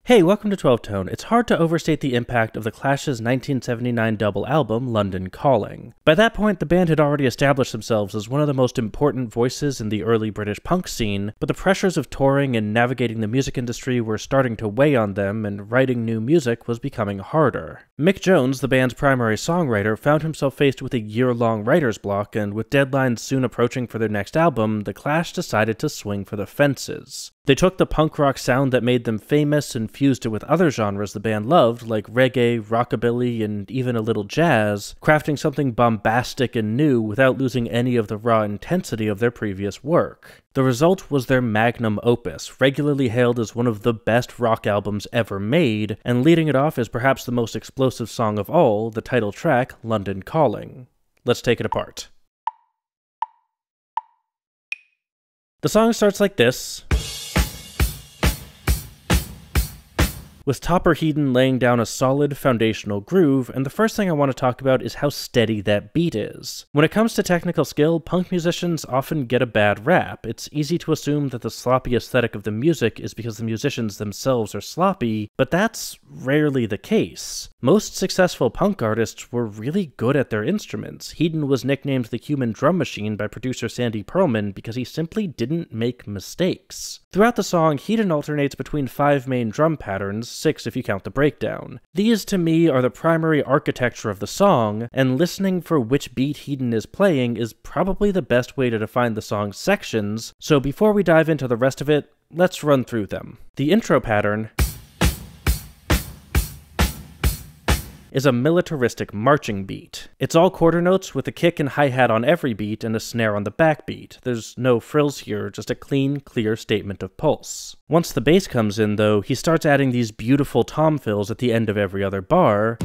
Hey, welcome to 12 Tone. It's hard to overstate the impact of The Clash's 1979 double album, London Calling. By that point, the band had already established themselves as one of the most important voices in the early British punk scene, but the pressures of touring and navigating the music industry were starting to weigh on them, and writing new music was becoming harder. Mick Jones, the band's primary songwriter, found himself faced with a year-long writer's block, and with deadlines soon approaching for their next album, The Clash decided to swing for the fences. They took the punk rock sound that made them famous and fused it with other genres the band loved, like reggae, rockabilly, and even a little jazz, crafting something bombastic and new without losing any of the raw intensity of their previous work. The result was their magnum opus, regularly hailed as one of the best rock albums ever made, and leading it off is perhaps the most explosive song of all, the title track, London Calling. Let's take it apart. The song starts like this, with Topper Headon laying down a solid foundational groove, and the first thing I want to talk about is how steady that beat is. When it comes to technical skill, punk musicians often get a bad rap. It's easy to assume that the sloppy aesthetic of the music is because the musicians themselves are sloppy, but that's rarely the case. Most successful punk artists were really good at their instruments. Headon was nicknamed the human drum machine by producer Sandy Pearlman because he simply didn't make mistakes. Throughout the song, Headon alternates between 5 main drum patterns, 6 if you count the breakdown. These, to me, are the primary architecture of the song, and listening for which beat Headon is playing is probably the best way to define the song's sections, so before we dive into the rest of it, let's run through them. The intro pattern is a militaristic marching beat. It's all quarter notes with a kick and hi-hat on every beat and a snare on the backbeat. There's no frills here, just a clean, clear statement of pulse. Once the bass comes in, though, he starts adding these beautiful tom fills at the end of every other bar,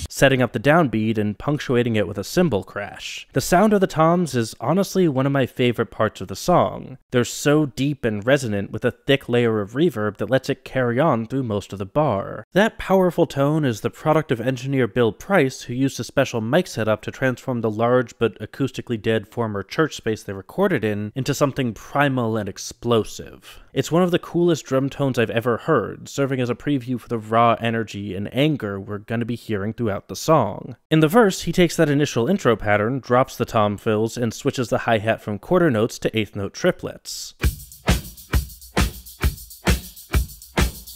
setting up the downbeat and punctuating it with a cymbal crash. The sound of the toms is honestly one of my favorite parts of the song. They're so deep and resonant with a thick layer of reverb that lets it carry on through most of the bar. That powerful tone is the product of engineer Bill Price, who used a special mic setup to transform the large but acoustically dead former church space they recorded in into something primal and explosive. It's one of the coolest drum tones I've ever heard, serving as a preview for the raw energy and anger we're going to be hearing throughout the song. In the verse, he takes that initial intro pattern, drops the tom fills, and switches the hi-hat from quarter notes to eighth note triplets.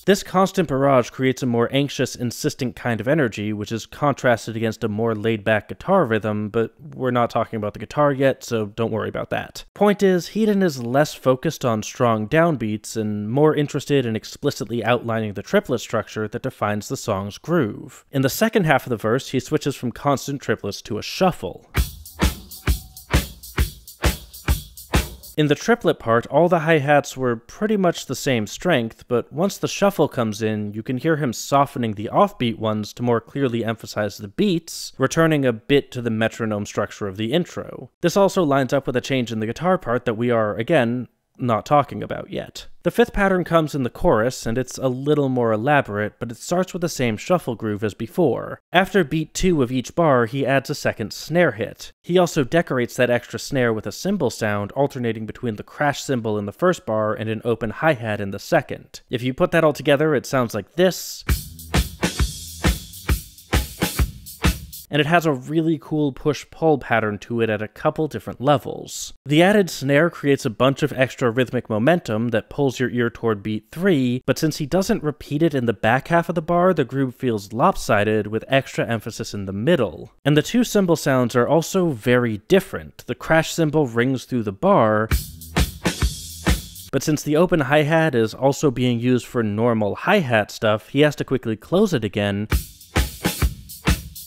This constant barrage creates a more anxious, insistent kind of energy, which is contrasted against a more laid-back guitar rhythm, but we're not talking about the guitar yet, so don't worry about that. Point is, Headon is less focused on strong downbeats and more interested in explicitly outlining the triplet structure that defines the song's groove. In the second half of the verse, he switches from constant triplets to a shuffle. In the triplet part, all the hi-hats were pretty much the same strength, but once the shuffle comes in, you can hear him softening the offbeat ones to more clearly emphasize the beats, returning a bit to the metronome structure of the intro. This also lines up with a change in the guitar part that we are, again, not talking about yet. The fifth pattern comes in the chorus, and it's a little more elaborate, but it starts with the same shuffle groove as before. After beat 2 of each bar, he adds a second snare hit. He also decorates that extra snare with a cymbal sound, alternating between the crash cymbal in the first bar and an open hi-hat in the second. If you put that all together, it sounds like this, and it has a really cool push-pull pattern to it at a couple different levels. The added snare creates a bunch of extra rhythmic momentum that pulls your ear toward beat 3, but since he doesn't repeat it in the back half of the bar, the groove feels lopsided with extra emphasis in the middle. And the two cymbal sounds are also very different. The crash cymbal rings through the bar, but since the open hi-hat is also being used for normal hi-hat stuff, he has to quickly close it again,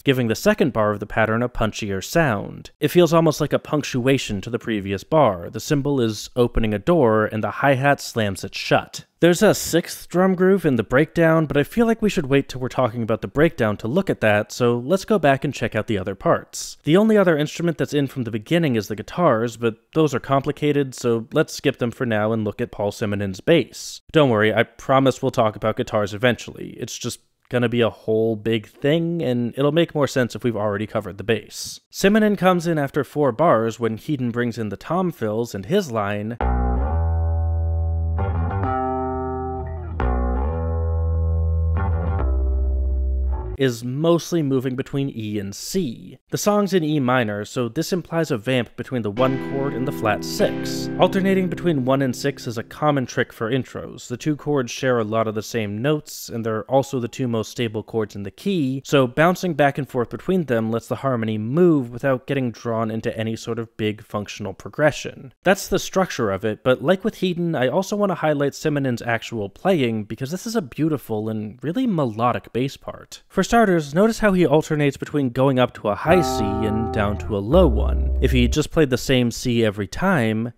giving the second bar of the pattern a punchier sound. It feels almost like a punctuation to the previous bar. The cymbal is opening a door, and the hi-hat slams it shut. There's a sixth drum groove in the breakdown, but I feel like we should wait till we're talking about the breakdown to look at that, so let's go back and check out the other parts. The only other instrument that's in from the beginning is the guitars, but those are complicated, so let's skip them for now and look at Paul Simonon's bass. Don't worry, I promise we'll talk about guitars eventually. It's just gonna be a whole big thing, and it'll make more sense if we've already covered the bass. Simonon comes in after 4 bars when Headon brings in the tom fills and his line is mostly moving between E and C. The song's in E minor, so this implies a vamp between the 1 chord and the flat 6. Alternating between 1 and 6 is a common trick for intros. The 2 chords share a lot of the same notes, and they're also the 2 most stable chords in the key, so bouncing back and forth between them lets the harmony move without getting drawn into any sort of big functional progression. That's the structure of it, but like with Hedon, I also want to highlight Simonen's actual playing, because this is a beautiful and really melodic bass part. For starters, notice how he alternates between going up to a high C and down to a low one. If he just played the same C every time,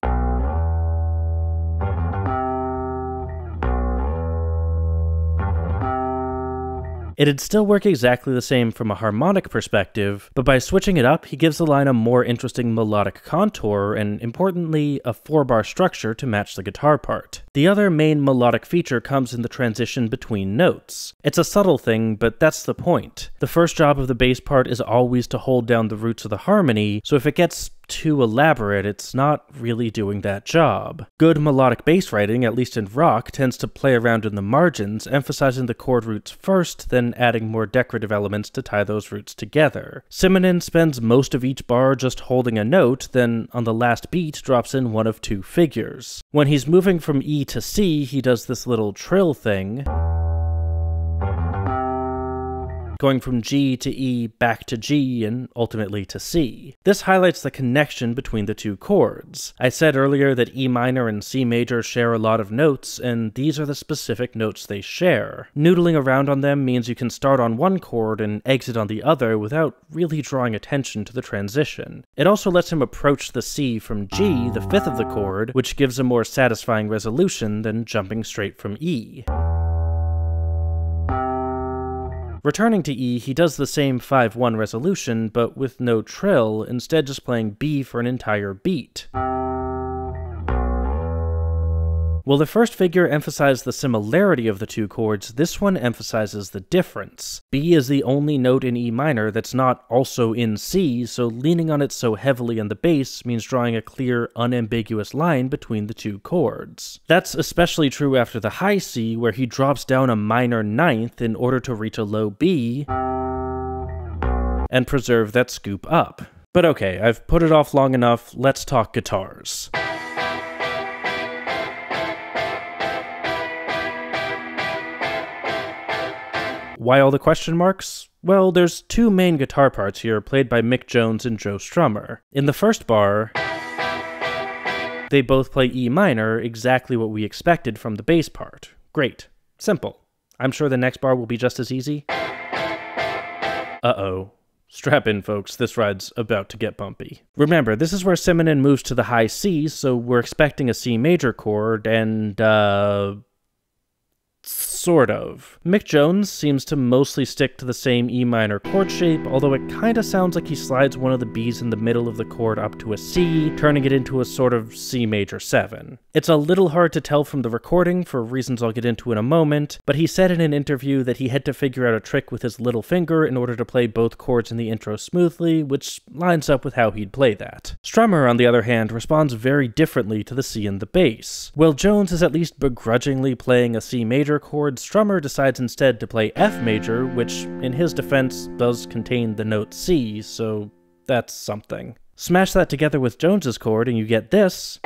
it'd still work exactly the same from a harmonic perspective, but by switching it up, he gives the line a more interesting melodic contour, and importantly, a 4-bar structure to match the guitar part. The other main melodic feature comes in the transition between notes. It's a subtle thing, but that's the point. The first job of the bass part is always to hold down the roots of the harmony, so if it gets too elaborate, it's not really doing that job. Good melodic bass writing, at least in rock, tends to play around in the margins, emphasizing the chord roots first, then adding more decorative elements to tie those roots together. Simonen spends most of each bar just holding a note, then on the last beat drops in one of 2 figures. When he's moving from E to C, he does this little trill thing, going from G to E back to G and ultimately to C. This highlights the connection between the 2 chords. I said earlier that E minor and C major share a lot of notes, and these are the specific notes they share. Noodling around on them means you can start on one chord and exit on the other without really drawing attention to the transition. It also lets him approach the C from G, the 5th of the chord, which gives a more satisfying resolution than jumping straight from E. Returning to E, he does the same 5-1 resolution, but with no trill, instead just playing B for an entire beat. While the first figure emphasized the similarity of the 2 chords, this one emphasizes the difference. B is the only note in E minor that's not also in C, so leaning on it so heavily in the bass means drawing a clear, unambiguous line between the 2 chords. That's especially true after the high C, where he drops down a minor 9th in order to reach a low B and preserve that scoop up. But okay, I've put it off long enough, let's talk guitars. Why all the question marks? Well, there's 2 main guitar parts here, played by Mick Jones and Joe Strummer. In the first bar, they both play E minor, exactly what we expected from the bass part. Great. Simple. I'm sure the next bar will be just as easy. Uh-oh. Strap in, folks, this ride's about to get bumpy. Remember, this is where Simonen moves to the high C, so we're expecting a C major chord, and, sort of. Mick Jones seems to mostly stick to the same E minor chord shape, although it kinda sounds like he slides one of the B's in the middle of the chord up to a C, turning it into a sort of C major 7. It's a little hard to tell from the recording, for reasons I'll get into in a moment, but he said in an interview that he had to figure out a trick with his little finger in order to play both chords in the intro smoothly, which lines up with how he'd play that. Strummer, on the other hand, responds very differently to the C in the bass. While Jones is at least begrudgingly playing a C major chord, Strummer decides instead to play F major, which, in his defense, does contain the note C, so that's something. Smash that together with Jones's chord and you get this,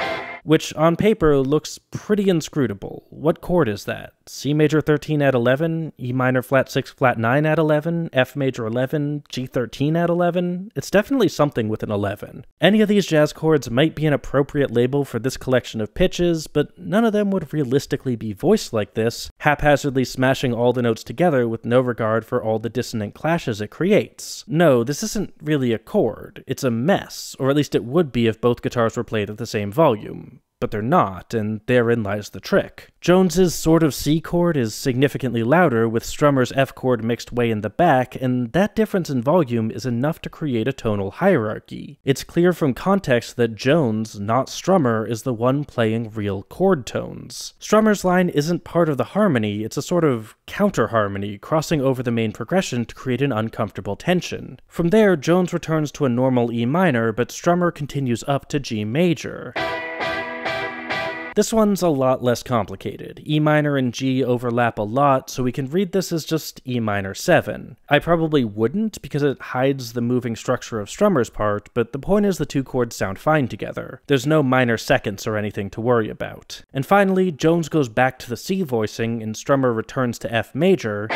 which on paper looks pretty inscrutable. What chord is that? C major 13 at 11, E minor flat 6 flat 9 at 11, F major 11, G 13 at 11? It's definitely something with an 11. Any of these jazz chords might be an appropriate label for this collection of pitches, but none of them would realistically be voiced like this, haphazardly smashing all the notes together with no regard for all the dissonant clashes it creates. No, this isn't really a chord, it's a mess, or at least it would be if both guitars were played at the same volume. But they're not, and therein lies the trick. Jones's sort of C chord is significantly louder, with Strummer's F chord mixed way in the back, and that difference in volume is enough to create a tonal hierarchy. It's clear from context that Jones, not Strummer, is the one playing real chord tones. Strummer's line isn't part of the harmony, it's a sort of counter-harmony, crossing over the main progression to create an uncomfortable tension. From there, Jones returns to a normal E minor, but Strummer continues up to G major. This one's a lot less complicated. E minor and G overlap a lot, so we can read this as just E minor 7. I probably wouldn't because it hides the moving structure of Strummer's part, but the point is the two chords sound fine together. There's no minor seconds or anything to worry about. And finally, Jones goes back to the C voicing and Strummer returns to F major,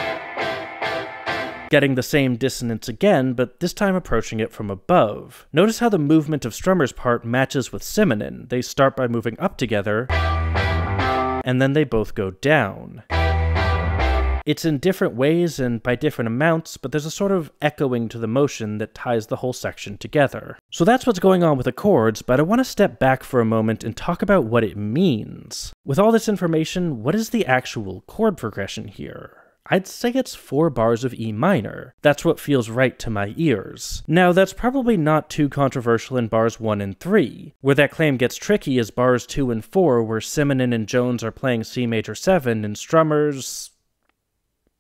getting the same dissonance again, but this time approaching it from above. Notice how the movement of Strummer's part matches with Simonon. They start by moving up together, and then they both go down. It's in different ways and by different amounts, but there's a sort of echoing to the motion that ties the whole section together. So that's what's going on with the chords, but I want to step back for a moment and talk about what it means. With all this information, what is the actual chord progression here? I'd say it's 4 bars of E minor. That's what feels right to my ears. Now, that's probably not too controversial in bars 1 and 3. Where that claim gets tricky is bars 2 and 4, where Simonon and Jones are playing C major 7, and Strummer's...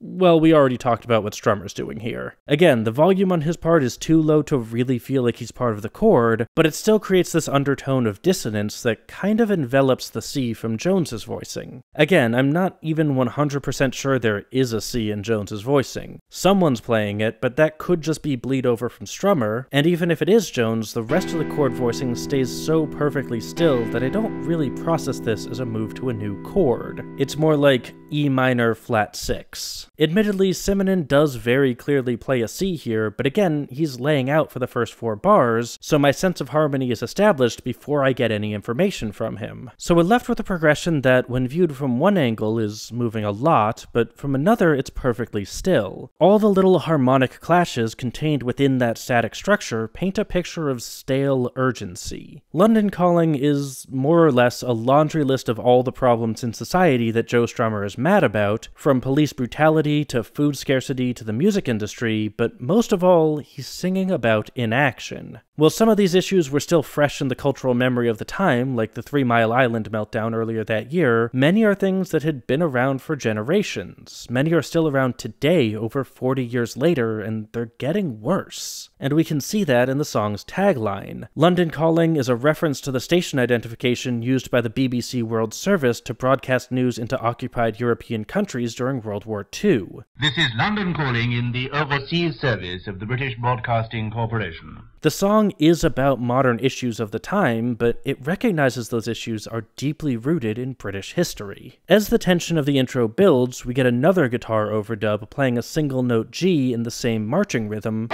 well, we already talked about what Strummer's doing here. Again, the volume on his part is too low to really feel like he's part of the chord, but it still creates this undertone of dissonance that kind of envelops the C from Jones's voicing. Again, I'm not even 100% sure there is a C in Jones's voicing. Someone's playing it, but that could just be bleed over from Strummer, and even if it is Jones, the rest of the chord voicing stays so perfectly still that I don't really process this as a move to a new chord. It's more like E minor flat 6. Admittedly, Simonon does very clearly play a C here, but again, he's laying out for the first 4 bars, so my sense of harmony is established before I get any information from him. So we're left with a progression that, when viewed from one angle, is moving a lot, but from another, it's perfectly still. All the little harmonic clashes contained within that static structure paint a picture of stale urgency. London Calling is more or less a laundry list of all the problems in society that Joe Strummer is mad about, from police brutality to food scarcity to the music industry, but most of all, he's singing about inaction. While some of these issues were still fresh in the cultural memory of the time, like the 3 Mile Island meltdown earlier that year, many are things that had been around for generations. Many are still around today, over 40 years later, and they're getting worse. And we can see that in the song's tagline. London Calling is a reference to the station identification used by the BBC World Service to broadcast news into occupied European countries during World War II. This is London Calling in the Overseas Service of the British Broadcasting Corporation. The song is about modern issues of the time, but it recognizes those issues are deeply rooted in British history. As the tension of the intro builds, we get another guitar overdub playing a single note G in the same marching rhythm,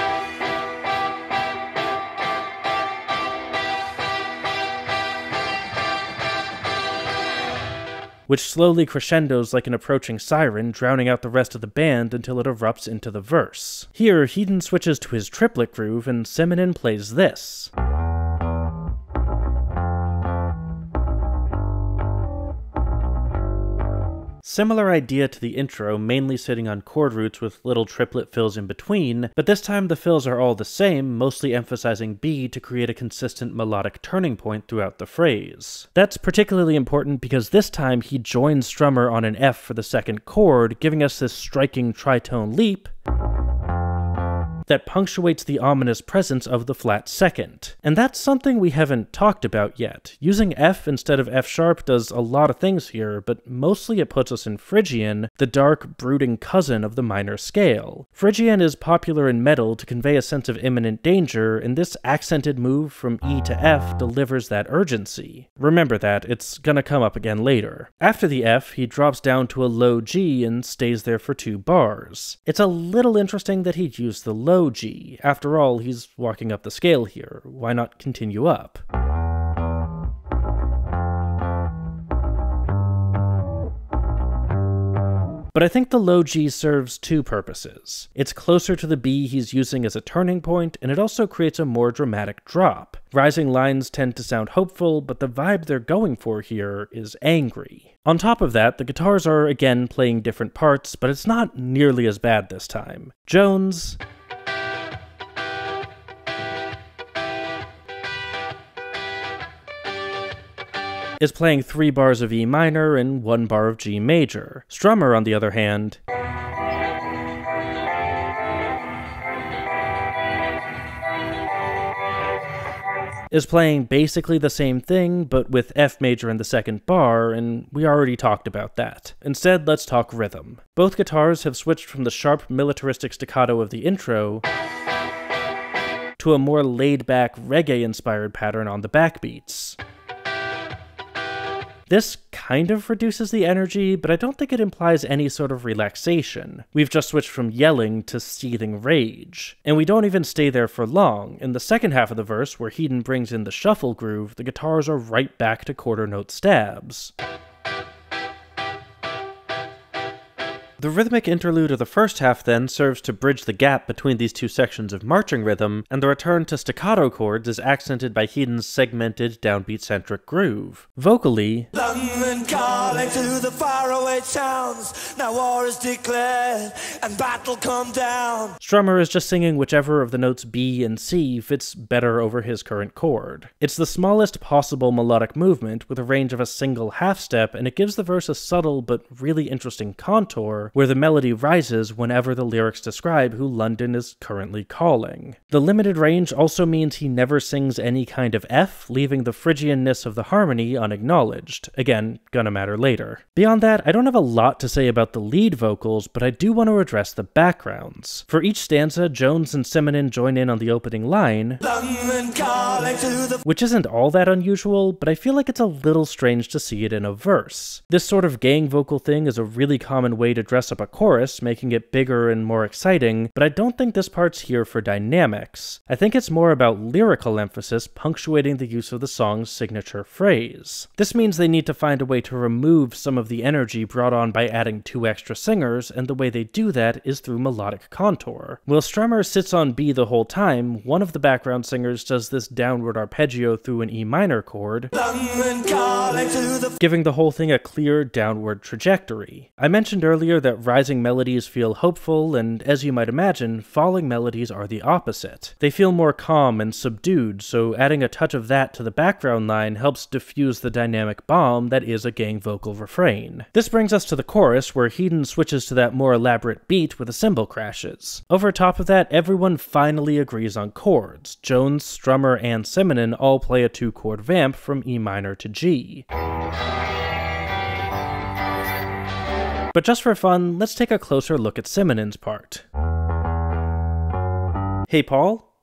which slowly crescendos like an approaching siren, drowning out the rest of the band until it erupts into the verse. Here, Heaton switches to his triplet groove, and Simonon plays this. Similar idea to the intro, mainly sitting on chord roots with little triplet fills in between, but this time the fills are all the same, mostly emphasizing B to create a consistent melodic turning point throughout the phrase. That's particularly important because this time he joins Strummer on an F for the second chord, giving us this striking tritone leap that punctuates the ominous presence of the flat second. And that's something we haven't talked about yet. Using F instead of F sharp does a lot of things here, but mostly it puts us in Phrygian, the dark, brooding cousin of the minor scale. Phrygian is popular in metal to convey a sense of imminent danger, and this accented move from E to F delivers that urgency. Remember that, it's gonna come up again later. After the F, he drops down to a low G and stays there for 2 bars. It's a little interesting that he'd use the low G. After all, he's walking up the scale here. Why not continue up? But I think the low G serves 2 purposes. It's closer to the B he's using as a turning point, and it also creates a more dramatic drop. Rising lines tend to sound hopeful, but the vibe they're going for here is angry. On top of that, the guitars are again playing different parts, but it's not nearly as bad this time. Jones is playing 3 bars of E minor and 1 bar of G major. Strummer, on the other hand, is playing basically the same thing, but with F major in the second bar, and we already talked about that. Instead, let's talk rhythm. Both guitars have switched from the sharp militaristic staccato of the intro to a more laid-back reggae-inspired pattern on the backbeats. This kind of reduces the energy, but I don't think it implies any sort of relaxation. We've just switched from yelling to seething rage. And we don't even stay there for long. In the second half of the verse, where Hedon brings in the shuffle groove, the guitars are right back to quarter note stabs. The rhythmic interlude of the first half then serves to bridge the gap between these two sections of marching rhythm, and the return to staccato chords is accented by Hedon's segmented, downbeat-centric groove. Vocally, London calling to the faraway towns, now war is declared and battle come down. Strummer is just singing whichever of the notes B and C fits better over his current chord. It's the smallest possible melodic movement with a range of a single half step, and it gives the verse a subtle but really interesting contour, where the melody rises whenever the lyrics describe who London is currently calling. The limited range also means he never sings any kind of F, leaving the Phrygianness of the harmony unacknowledged. Again, gonna matter later. Beyond that, I don't have a lot to say about the lead vocals, but I do want to address the backgrounds. For each stanza, Jones and Simonon join in on the opening line, which isn't all that unusual, but I feel like it's a little strange to see it in a verse. This sort of gang vocal thing is a really common way to dress up a chorus, making it bigger and more exciting, but I don't think this part's here for dynamics. I think it's more about lyrical emphasis punctuating the use of the song's signature phrase. This means they need to find a way to remove some of the energy brought on by adding 2 extra singers, and the way they do that is through melodic contour. While Strummer sits on B the whole time, one of the background singers does this downward arpeggio through an E minor chord, giving the whole thing a clear downward trajectory. I mentioned earlier that rising melodies feel hopeful, and as you might imagine, falling melodies are the opposite. They feel more calm and subdued, so adding a touch of that to the background line helps diffuse the dynamic bomb that is a gang vocal refrain. This brings us to the chorus, where Hedon switches to that more elaborate beat with the cymbal crashes. Over top of that, everyone finally agrees on chords. Jones, Strummer, and Simonon all play a 2-chord vamp from E minor to G. But just for fun, let's take a closer look at Simonon's part. Hey Paul,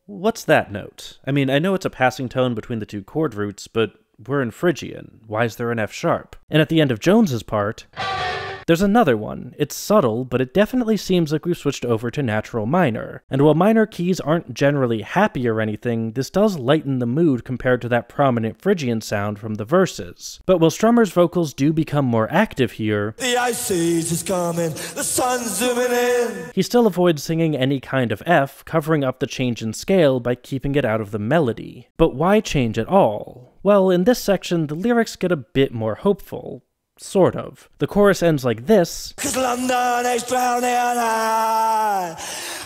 what's that note? I mean, I know it's a passing tone between the 2 chord roots, but we're in Phrygian. Why is there an F sharp? And at the end of Jones's part, there's another one. It's subtle, but it definitely seems like we've switched over to natural minor. And while minor keys aren't generally happy or anything, this does lighten the mood compared to that prominent Phrygian sound from the verses. But while Strummer's vocals do become more active here, the ice age is coming, the sun's zooming in. He still avoids singing any kind of F, covering up the change in scale by keeping it out of the melody. But why change at all? Well, in this section, the lyrics get a bit more hopeful. Sort of. The chorus ends like this, "'Cause London is drowning I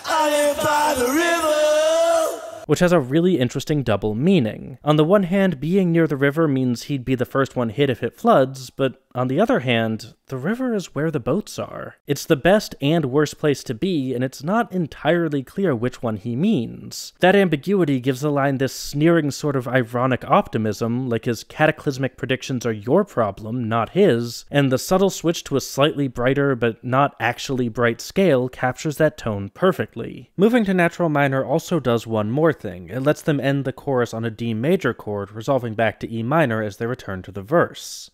live by the river," which has a really interesting double meaning. On the one hand, being near the river means he'd be the first one hit if it floods, but on the other hand, the river is where the boats are. It's the best and worst place to be, and it's not entirely clear which one he means. That ambiguity gives the line this sneering sort of ironic optimism, like his cataclysmic predictions are your problem, not his, and the subtle switch to a slightly brighter but not actually bright scale captures that tone perfectly. Moving to natural minor also does one more thing. It lets them end the chorus on a D major chord, resolving back to E minor as they return to the verse.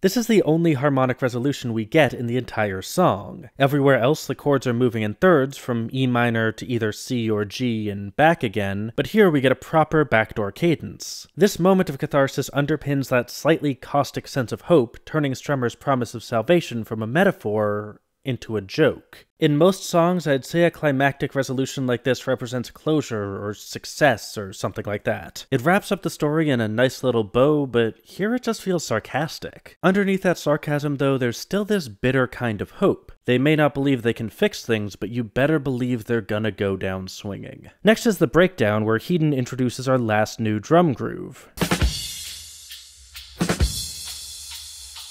This is the only harmonic resolution we get in the entire song. Everywhere else, the chords are moving in thirds, from E minor to either C or G and back again, but here we get a proper backdoor cadence. This moment of catharsis underpins that slightly caustic sense of hope, turning Strummer's promise of salvation from a metaphor into a joke. In most songs, I'd say a climactic resolution like this represents closure or success or something like that. It wraps up the story in a nice little bow, but here it just feels sarcastic. Underneath that sarcasm, though, there's still this bitter kind of hope. They may not believe they can fix things, but you better believe they're gonna go down swinging. Next is the breakdown, where Hedon introduces our last new drum groove.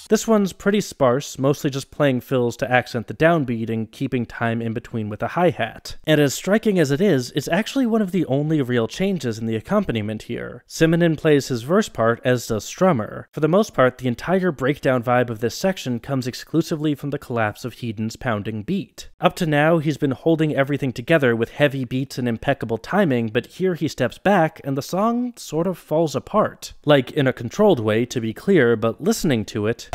This one's pretty sparse, mostly just playing fills to accent the downbeat and keeping time in between with a hi-hat. And as striking as it is, it's actually one of the only real changes in the accompaniment here. Simonon plays his verse part, as does Strummer. For the most part, the entire breakdown vibe of this section comes exclusively from the collapse of Hedon's pounding beat. Up to now, he's been holding everything together with heavy beats and impeccable timing, but here he steps back and the song sort of falls apart. Like, in a controlled way, to be clear, but listening to it,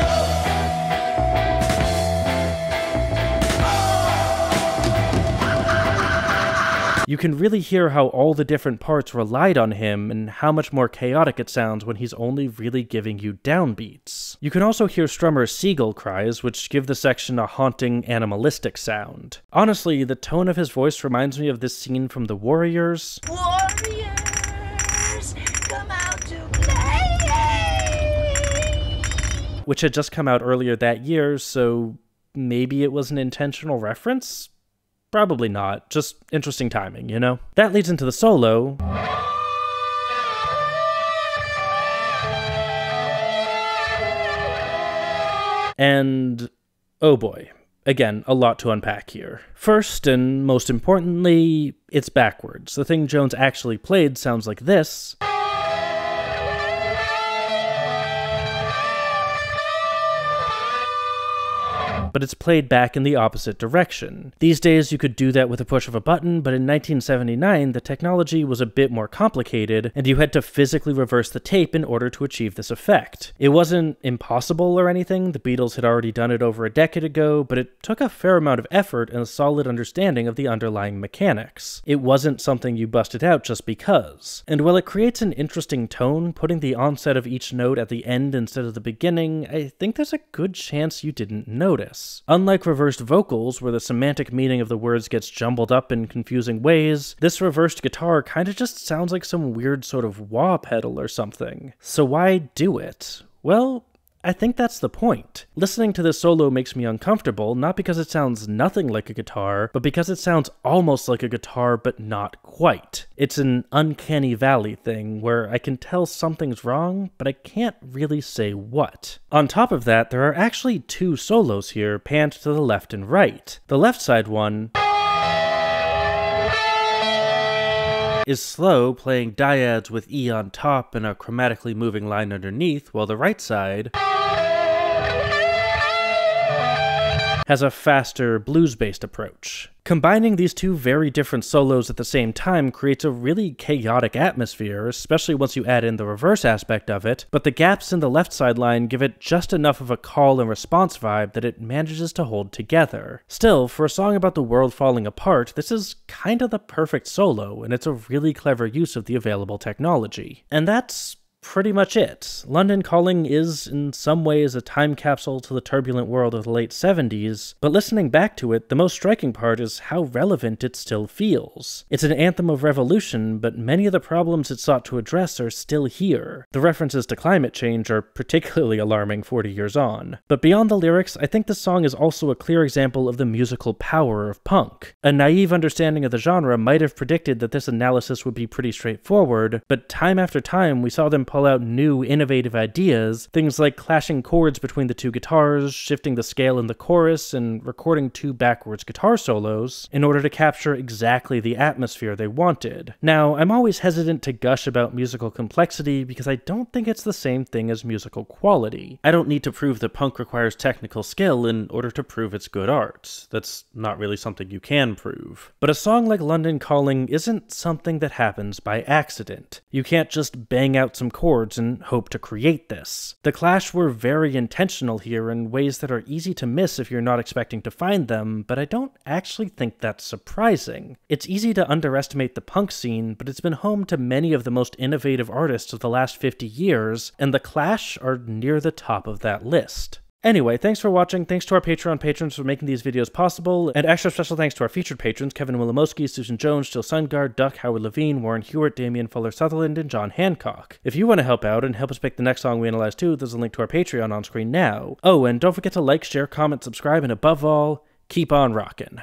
you can really hear how all the different parts relied on him and how much more chaotic it sounds when he's only really giving you downbeats. You can also hear Strummer's seagull cries, which give the section a haunting, animalistic sound. Honestly, the tone of his voice reminds me of this scene from The Warriors. Warriors, come out to play! Which had just come out earlier that year, so maybe it was an intentional reference? Probably not, just interesting timing, you know? That leads into the solo. And oh boy, again, a lot to unpack here. First, and most importantly, it's backwards. The thing Jones actually played sounds like this. But it's played back in the opposite direction. These days you could do that with a push of a button, but in 1979 the technology was a bit more complicated, and you had to physically reverse the tape in order to achieve this effect. It wasn't impossible or anything, the Beatles had already done it over a decade ago, but it took a fair amount of effort and a solid understanding of the underlying mechanics. It wasn't something you busted out just because. And while it creates an interesting tone, putting the onset of each note at the end instead of the beginning, I think there's a good chance you didn't notice. Unlike reversed vocals, where the semantic meaning of the words gets jumbled up in confusing ways, this reversed guitar kinda just sounds like some weird sort of wah pedal or something. So why do it? Well, I think that's the point. Listening to this solo makes me uncomfortable, not because it sounds nothing like a guitar, but because it sounds almost like a guitar, but not quite. It's an uncanny valley thing, where I can tell something's wrong, but I can't really say what. On top of that, there are actually two solos here, panned to the left and right. The left side one is slow, playing dyads with E on top and a chromatically moving line underneath, while the right side has a faster, blues-based approach. Combining these two very different solos at the same time creates a really chaotic atmosphere, especially once you add in the reverse aspect of it, but the gaps in the left side line give it just enough of a call and response vibe that it manages to hold together. Still, for a song about the world falling apart, this is kinda the perfect solo, and it's a really clever use of the available technology. And that's pretty much it. London Calling is, in some ways, a time capsule to the turbulent world of the late 70s, but listening back to it, the most striking part is how relevant it still feels. It's an anthem of revolution, but many of the problems it sought to address are still here. The references to climate change are particularly alarming 40 years on. But beyond the lyrics, I think the song is also a clear example of the musical power of punk. A naive understanding of the genre might have predicted that this analysis would be pretty straightforward, but time after time we saw them pull out new, innovative ideas, things like clashing chords between the two guitars, shifting the scale in the chorus, and recording two backwards guitar solos in order to capture exactly the atmosphere they wanted. Now, I'm always hesitant to gush about musical complexity because I don't think it's the same thing as musical quality. I don't need to prove that punk requires technical skill in order to prove it's good art. That's not really something you can prove. But a song like London Calling isn't something that happens by accident. You can't just bang out some chords and hope to create this. The Clash were very intentional here in ways that are easy to miss if you're not expecting to find them, but I don't actually think that's surprising. It's easy to underestimate the punk scene, but it's been home to many of the most innovative artists of the last 50 years, and the Clash are near the top of that list. Anyway, thanks for watching, thanks to our Patreon patrons for making these videos possible, and extra special thanks to our featured patrons, Kevin Wilamowski, Susan Jones, Jill Sundgaard, Duck, Howard Levine, Warren Huart, Damien Fuller-Sutherland, and Jon Hancock. If you want to help out and help us pick the next song we analyze too, there's a link to our Patreon on screen now. Oh, and don't forget to like, share, comment, subscribe, and above all, keep on rockin'.